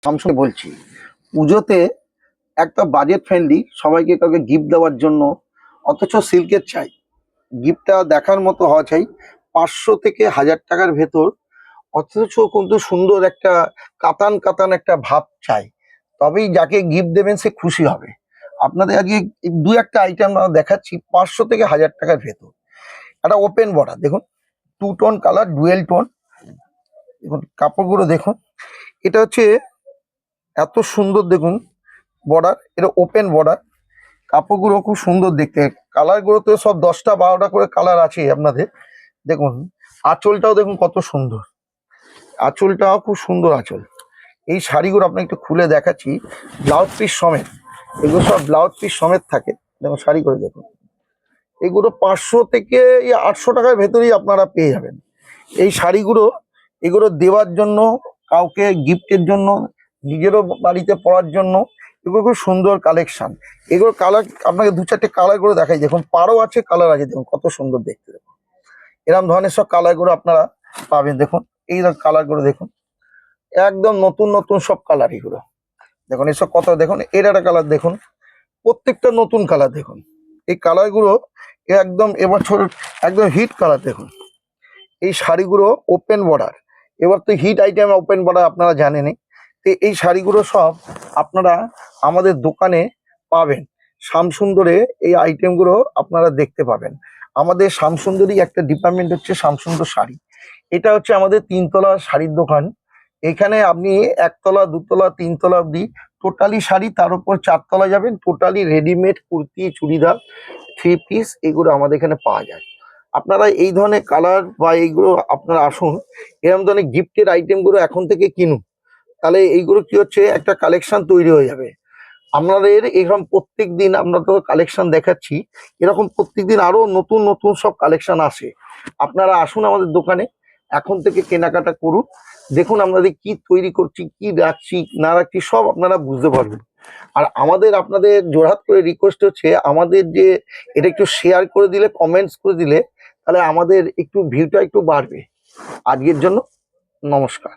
Samsung বলছি। পুজোতে একটা বাজেট ফ্রেন্ডলি সবাইকে কাউকে গিফট দেওয়ার জন্য, অথচ সিল্কের চাই, গিফটটা দেখার মতো হওয়া চাই, 500 থেকে 1000 টাকার ভেতর, অথচ কিন্তু সুন্দর একটা কাতান কাতান একটা ভাব চাই, তবেই যাকে গিফট দেবেন সে খুশি হবে। আপনাদের আজকে দু একটা আইটেম দেখাচ্ছি 500 থেকে 1000 টাকার ভেতর। একটা ওপেন বর্ডার দেখুন, 2 টোন কালার, ডুয়েল টোন। দেখুন কাপড়গুলো দেখুন, এটা হচ্ছে এত সুন্দর। দেখুন বর্ডার, এটা ওপেন বর্ডার, কাপড়গুলো খুব সুন্দর দেখতে। কালারগুলো তো সব 10টা 12টা করে কালার আছে আপনাদের। দেখুন আঁচলটাও দেখুন কত সুন্দর, আঁচলটাও খুব সুন্দর আঁচল। এই শাড়িগুলো আপনাকে একটু খুলে দেখাচ্ছি, ব্লাউজ পিস সমেত, এগুলো সব ব্লাউজ পিস সমেত থাকে। দেখুন শাড়িগুলো দেখুন, এগুলো 500 থেকে 800 টাকার ভেতরেই আপনারা পেয়ে যাবেন এই শাড়িগুলো। এগুলো দেওয়ার জন্য, কাউকে গিফটের জন্য, নিজেরও বাড়িতে পরার জন্য, এগুলো খুব সুন্দর কালেকশন। এগুলো কালার আপনাকে 2-4টে কালার করে দেখাই। দেখুন পাড়ও আছে, কালার আছে, দেখুন কত সুন্দর দেখতে। দেখুন এরকম ধরনের সব কালারগুলো আপনারা পাবেন। দেখুন এই কালারগুলো দেখুন, একদম নতুন নতুন সব কালার এগুলো। দেখুন এসব কত, দেখুন এর একটা কালার দেখুন, প্রত্যেকটা নতুন কালার। দেখুন এই কালারগুলো একদম এবছর একদম হিট কালার। দেখুন এই শাড়িগুলো ওপেন বর্ডার, এবার তো হিট আইটেম ওপেন বর্ডার আপনারা জানেনই। তো এই শাড়িগুলো সব আপনারা আমাদের দোকানে পাবেন। শ্যামসুন্দরে এই আইটেমগুলো আপনারা দেখতে পাবেন। আমাদের শ্যামসুন্দরই একটা ডিপার্টমেন্ট হচ্ছে শ্যামসুন্দর শাড়ি। এটা হচ্ছে আমাদের 3 তলা শাড়ির দোকান। এখানে আপনি 1 তলা 2 তলা 3 তলা অবধি টোটালি শাড়ি, তার উপর 4 তলা যাবেন, totally readymade kurti, churidar, 3 piece, এগুলো আমাদের এখানে পাওয়া যায়। আপনারা এই ধরনের কালার বা এইগুলো আপনারা আসুন, এরকম ধরনের গিফটের আইটেমগুলো এখন থেকে কিনুন, তাহলে এইগুলো কি হচ্ছে একটা কালেকশন তৈরি হয়ে যাবে। আপনাদের এরকম প্রত্যেক দিন আমরা তো কালেকশন দেখাচ্ছি, এরকম প্রত্যেক দিন আরো নতুন নতুন সব কালেকশন আসে। আপনারা আসুন আমাদের দোকানে, এখন থেকে কেনাকাটা করুন, দেখুন আমাদের কি তৈরি করছি, কি রাখছি না রাখছি সব আপনারা বুঝতে পারবেন। আর আমাদের আপনাদের জোড়হাত করে রিকোয়েস্ট হচ্ছে, আমাদের যে এটা একটু শেয়ার করে দিলে, কমেন্টস করে দিলে, তাহলে আমাদের একটু ভিউটা একটু বাড়বে। আজকের জন্য নমস্কার।